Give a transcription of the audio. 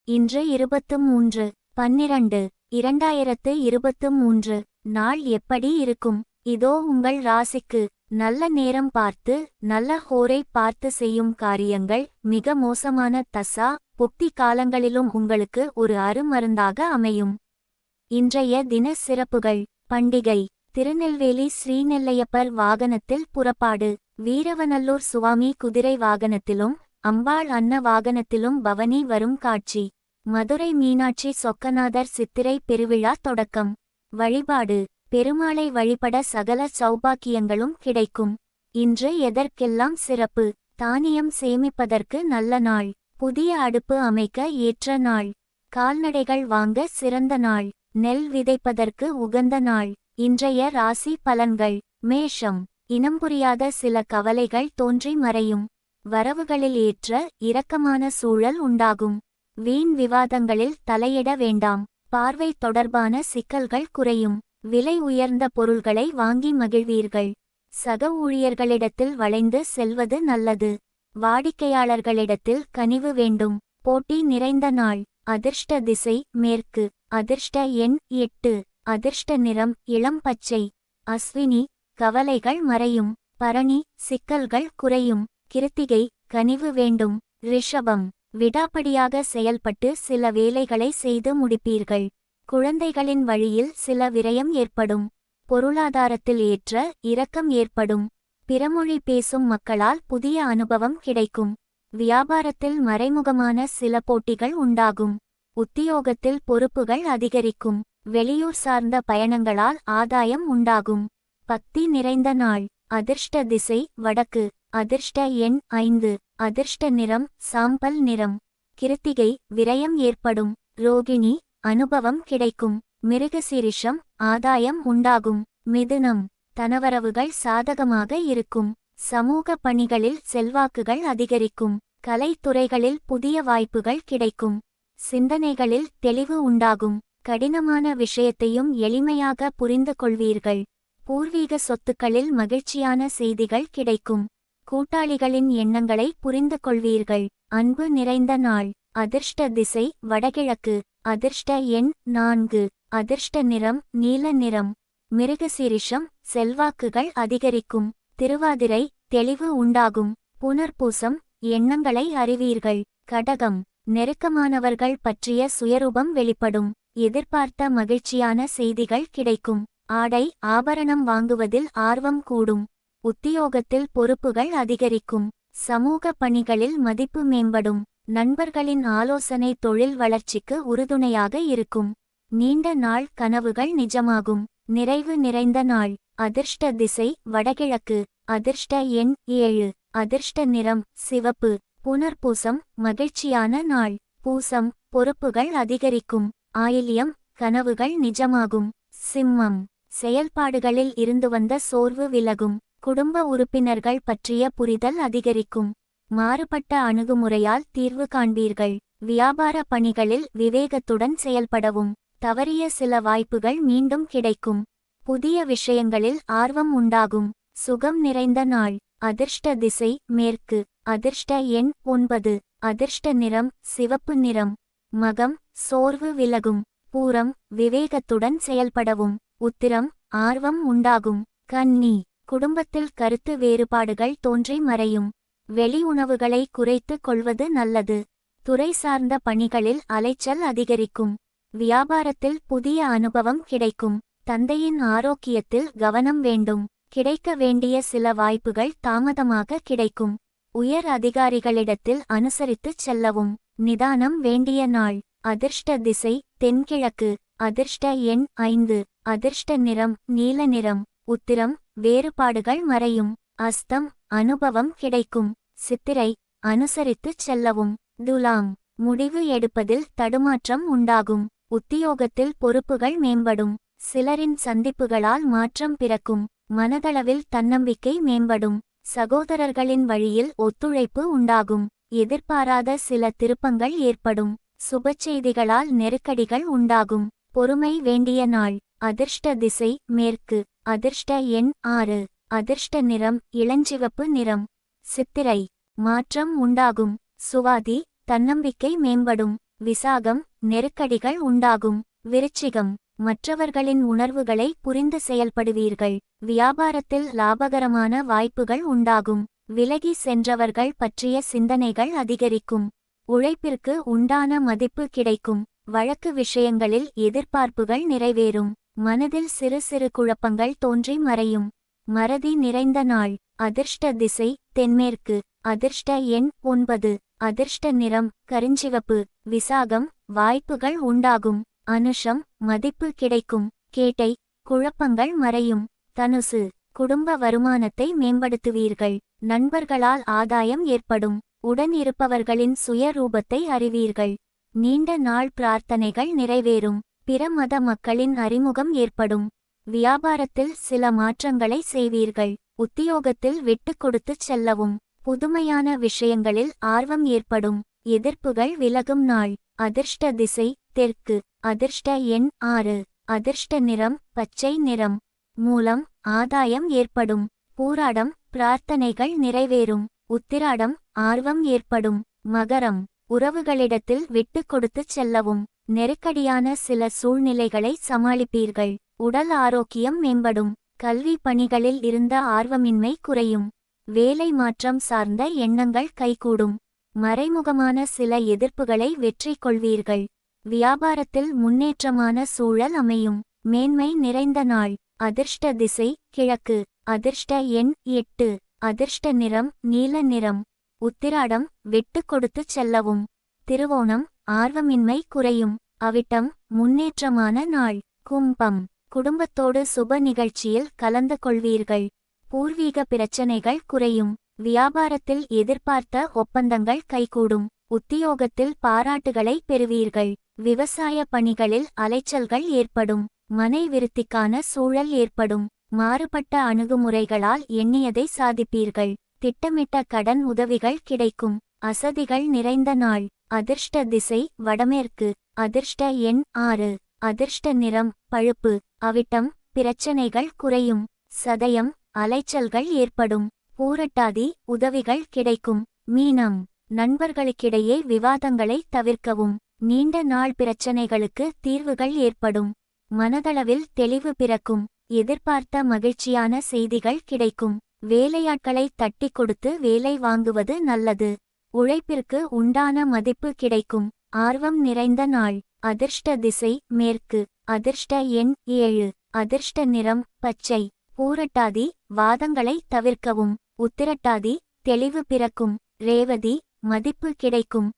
இன்று 23/12/2023. நாள் எப்படி இருக்கும்? இதோ உங்கள் ராசிக்கு. நல்ல நேரம் பார்த்து நல்ல ஹோரை பார்த்து செய்யும் காரியங்கள் மிக மோசமான தசா புக்தி காலங்களிலும் உங்களுக்கு ஒரு அருமருந்தாக அமையும். இன்றைய தின சிறப்புகள். பண்டிகை. திருநெல்வேலி ஸ்ரீநெல்லையப்பர் வாகனத்தில் புறப்பாடு. வீரவநல்லூர் சுவாமி குதிரை வாகனத்திலும் அம்பாள் அன்ன வாகனத்திலும் பவனி வரும் காட்சி. மதுரை மீனாட்சி சொக்கநாதர் சித்திரை பெருவிழா தொடக்கம். வழிபாடு. பெருமாளை வழிபட சகல சௌபாக்கியங்களும் கிடைக்கும். இன்று எதற்கெல்லாம் சிறப்பு? தானியம் சேமிப்பதற்கு நல்ல நாள். புதிய அடுப்பு அமைக்க ஏற்ற நாள். கால்நடைகள் வாங்க சிறந்த நாள். நெல் விதைப்பதற்கு உகந்த நாள். இன்றைய ராசி பலன்கள். மேஷம். இனம் புரியாத சில கவலைகள் தோன்றி மறையும். வரவுகளில் ஏற்ற இரக்கமான சூழல் உண்டாகும். வீண் விவாதங்களில் தலையிட வேண்டாம். பார்வை தொடர்பான சிக்கல்கள் குறையும். விலை உயர்ந்த பொருள்களை வாங்கி மகிழ்வீர்கள். சக ஊழியர்களிடத்தில் வளைந்து செல்வது நல்லது. வாடிக்கையாளர்களிடத்தில் கனிவு வேண்டும். போட்டி நிறைந்த நாள். அதிர்ஷ்ட திசை மேற்கு. அதிர்ஷ்ட எண் 8. அதிர்ஷ்ட நிறம் இளம் பச்சை. அஸ்வினி. கவலைகள் மறையும். பரணி. சிக்கல்கள் குறையும். கிருத்திகை. கனிவு வேண்டும். ரிஷபம். விடாப்படியாக செயல்பட்டு சில வேலைகளை செய்து முடிப்பீர்கள். குழந்தைகளின் வழியில் சில விரயம் ஏற்படும். பொருளாதாரத்தில் ஏற்ற இரக்கம் ஏற்படும். பிறமொழி பேசும் மக்களால் புதிய அனுபவம் கிடைக்கும். வியாபாரத்தில் மறைமுகமான சில போட்டிகள் உண்டாகும். உத்தியோகத்தில் பொறுப்புகள் அதிகரிக்கும். வெளியூர் சார்ந்த பயணங்களால் ஆதாயம் உண்டாகும். பக்தி நிறைந்த நாள். அதிர்ஷ்ட திசை வடக்கு. அதிர்ஷ்ட எண் 5. அதிர்ஷ்ட நிறம் சாம்பல் நிறம். கிருத்திகை. விரயம் ஏற்படும். ரோகிணி. அனுபவம் கிடைக்கும். மிருகசீரிஷம். ஆதாயம் உண்டாகும். மிதுனம். தனவரவுகள் சாதகமாக இருக்கும். சமூக பணிகளில் செல்வாக்குகள் அதிகரிக்கும். கலைத்துறைகளில் புதிய வாய்ப்புகள் கிடைக்கும். சிந்தனைகளில் தெளிவு உண்டாகும். கடினமான விஷயத்தையும் எளிமையாக புரிந்து கொள்வீர்கள். பூர்வீக சொத்துக்களில் மகிழ்ச்சியான செய்திகள் கிடைக்கும். கூட்டாளிகளின் எண்ணங்களை புரிந்து கொள்வீர்கள். அன்பு நிறைந்த நாள். அதிர்ஷ்ட திசை வடகிழக்கு. அதிர்ஷ்ட எண் 4. அதிர்ஷ்ட நிறம் நீல நிறம். மிருகசீரிஷம். செல்வாக்குகள் அதிகரிக்கும். திருவாதிரை. தெளிவு உண்டாகும். புனர்பூசம். எண்ணங்களை அறிவீர்கள். கடகம். நெருக்கமானவர்கள் பற்றிய சுயரூபம் வெளிப்படும். எதிர்பார்த்த மகிழ்ச்சியான செய்திகள் கிடைக்கும். ஆடை ஆபரணம் வாங்குவதில் ஆர்வம் கூடும். உத்தியோகத்தில் பொறுப்புகள் அதிகரிக்கும். சமூக பணிகளில் மதிப்பு மேம்படும். நண்பர்களின் ஆலோசனை தொழில் வளர்ச்சிக்கு உறுதுணையாக இருக்கும். நீண்ட நாள் கனவுகள் நிஜமாகும். நிறைவு நிறைந்த நாள். அதிர்ஷ்ட திசை வடகிழக்கு. அதிர்ஷ்ட எண் 7. அதிர்ஷ்ட நிறம் சிவப்பு. புனர்பூசம். மகிழ்ச்சியான நாள். பூசம். பொறுப்புகள் அதிகரிக்கும். ஆயில்யம். கனவுகள் நிஜமாகும். சிம்மம். செயல்பாடுகளில் இருந்து வந்த சோர்வு விலகும். குடும்ப உறுப்பினர்கள் பற்றிய புரிதல் அதிகரிக்கும். மாறுபட்ட அணுகுமுறையால் தீர்வு காண்பீர்கள். வியாபார பணிகளில் விவேகத்துடன் செயல்படவும். தவறிய சில வாய்ப்புகள் மீண்டும் கிடைக்கும். புதிய விஷயங்களில் ஆர்வம் உண்டாகும். சுகம் நிறைந்த நாள். அதிர்ஷ்ட திசை மேற்கு. அதிர்ஷ்ட எண் 9. அதிர்ஷ்ட நிறம் சிவப்பு நிறம். மகம். சோர்வு விலகும். பூரம். விவேகத்துடன் செயல்படவும். உத்திரம். ஆர்வம் உண்டாகும். கன்னி. குடும்பத்தில் கருத்து வேறுபாடுகள் தோன்றி மறையும். வெளி உணவுகளை குறைத்து கொள்வது நல்லது. துறை சார்ந்த பணிகளில் அலைச்சல் அதிகரிக்கும். வியாபாரத்தில் புதிய அனுபவம் கிடைக்கும். தந்தையின் ஆரோக்கியத்தில் கவனம் வேண்டும். கிடைக்க வேண்டிய சில வாய்ப்புகள் தாமதமாக கிடைக்கும். உயர் அதிகாரிகளிடத்தில் அனுசரித்துச் செல்லவும். நிதானம் வேண்டிய நாள். அதிர்ஷ்ட திசை தென்கிழக்கு. அதிர்ஷ்ட எண் 5. அதிர்ஷ்ட நிறம் நீல நிறம். உத்திரம். வேறுபாடுகள் மறையும். அஸ்தம். அனுபவம் கிடைக்கும். சித்திரை. அனுசரித்துச் செல்லவும். துலாம். முடிவு எடுப்பதில் தடுமாற்றம் உண்டாகும். உத்தியோகத்தில் பொறுப்புகள் மேம்படும். சிலரின் சந்திப்புகளால் மாற்றம் பிறக்கும். மனதளவில் தன்னம்பிக்கை மேம்படும். சகோதரர்களின் வழியில் ஒத்துழைப்பு உண்டாகும். எதிர்பாராத சில திருப்பங்கள் ஏற்படும். சுபச்செய்திகளால் நெருக்கடிகள் உண்டாகும். பொறுமை வேண்டிய நாள். அதிர்ஷ்ட திசை மேற்கு. அதிர்ஷ்ட எண் 6. அதிர்ஷ்ட நிறம் இளஞ்சிவப்பு நிறம். சித்திரை. மாற்றம் உண்டாகும். சுவாதி. தன்னம்பிக்கை மேம்படும். விசாகம், நெருக்கடிகள் உண்டாகும். விருச்சிகம், மற்றவர்களின் உணர்வுகளை புரிந்து செயல்படுவீர்கள். வியாபாரத்தில் லாபகரமான வாய்ப்புகள் உண்டாகும். விலகி சென்றவர்கள் பற்றிய சிந்தனைகள் அதிகரிக்கும். உழைப்பிற்கு உண்டான மதிப்பு கிடைக்கும். வழக்கு விஷயங்களில் எதிர்பார்ப்புகள் நிறைவேறும். மனதில் சிறு சிறு குழப்பங்கள் தோன்றி மறையும். மறதி நிறைந்த நாள். அதிர்ஷ்ட திசை தென்மேற்கு. அதிர்ஷ்ட எண் 9. அதிர்ஷ்ட நிறம் கருஞ்சிவப்பு. விசாகம், வாய்ப்புகள் உண்டாகும். அனுஷம், மதிப்பு கிடைக்கும். கேட்டை, குழப்பங்கள் மறையும். தனுசு, குடும்ப வருமானத்தை மேம்படுத்துவீர்கள். நண்பர்களால் ஆதாயம் ஏற்படும். உடன் இருப்பவர்களின் சுயரூபத்தை அறிவீர்கள். நீண்ட நாள் பிரார்த்தனைகள் நிறைவேறும். பிற மத மக்களின் அறிமுகம் ஏற்படும். வியாபாரத்தில் சில மாற்றங்களை செய்வீர்கள். உத்தியோகத்தில் விட்டு கொடுத்துச் செல்லவும். புதுமையான விஷயங்களில் ஆர்வம் ஏற்படும். எதிர்ப்புகள் விலகும் நாள். அதிர்ஷ்ட திசை தெற்கு. அதிர்ஷ்ட எண் 6. அதிர்ஷ்ட நிறம் பச்சை நிறம். மூலம், ஆதாயம் ஏற்படும். பூராடம், பிரார்த்தனைகள் நிறைவேறும். உத்திராடம், ஆர்வம் ஏற்படும். மகரம், உறவுகளிடத்தில் விட்டு கொடுத்துச் செல்லவும். நெருக்கடியான சில சூழ்நிலைகளை சமாளிப்பீர்கள். உடல் ஆரோக்கியம் மேம்படும். கல்வி பணிகளில் இருந்த ஆர்வமின்மை குறையும். வேலை மாற்றம் சார்ந்த எண்ணங்கள் கைகூடும். மறைமுகமான சில எதிர்ப்புகளை வெற்றி கொள்வீர்கள். வியாபாரத்தில் முன்னேற்றமான சூழல் அமையும். மேன்மை நிறைந்த நாள். அதிர்ஷ்ட திசை கிழக்கு. அதிர்ஷ்ட எண் 8. அதிர்ஷ்ட நிறம் நீல நிறம். உத்திராடம், விட்டு கொடுத்துச் செல்லவும். திருவோணம், ஆர்வமின்மை குறையும். அவிட்டம், முன்னேற்றமான நாள். கும்பம், குடும்பத்தோடு சுப நிகழ்ச்சியில் கலந்து கொள்வீர்கள். பூர்வீக பிரச்சனைகள் குறையும். வியாபாரத்தில் எதிர்பார்த்த ஒப்பந்தங்கள் கைகூடும். உத்தியோகத்தில் பாராட்டுகளை பெறுவீர்கள். விவசாய பணிகளில் அலைச்சல்கள் ஏற்படும். மனை விருத்திக்கான சூழல் ஏற்படும். மாறுபட்ட அணுகுமுறைகளால் எண்ணியதை சாதிப்பீர்கள். திட்டமிட்ட கடன் உதவிகள் கிடைக்கும். அசதிகள் நிறைந்த நாள். அதிர்ஷ்ட திசை வடமேற்கு. அதிர்ஷ்ட எண் 6. அதிர்ஷ்ட நிறம் பழுப்பு. அவிட்டம், பிரச்சனைகள் குறையும். சதயம், அலைச்சல்கள் ஏற்படும். பூரட்டாதி, உதவிகள் கிடைக்கும். மீனம், நண்பர்களுக்கிடையே விவாதங்களை தவிர்க்கவும். நீண்ட நாள் பிரச்சனைகளுக்கு தீர்வுகள் ஏற்படும். மனதளவில் தெளிவு பிறக்கும். எதிர்பார்த்த மகிழ்ச்சியான செய்திகள் கிடைக்கும். வேலையாட்களை தட்டி கொடுத்து வேலை வாங்குவது நல்லது. உழைப்பிற்கு உண்டான மதிப்பு கிடைக்கும். ஆர்வம் நிறைந்த நாள். அதிர்ஷ்ட திசை மேற்கு. அதிர்ஷ்ட எண் 7. அதிர்ஷ்ட நிறம் பச்சை. பூரட்டாதி, வாதங்களை தவிர்க்கவும். உத்திரட்டாதி, தெளிவு பிறக்கும். ரேவதி, மதிப்பு கிடைக்கும்.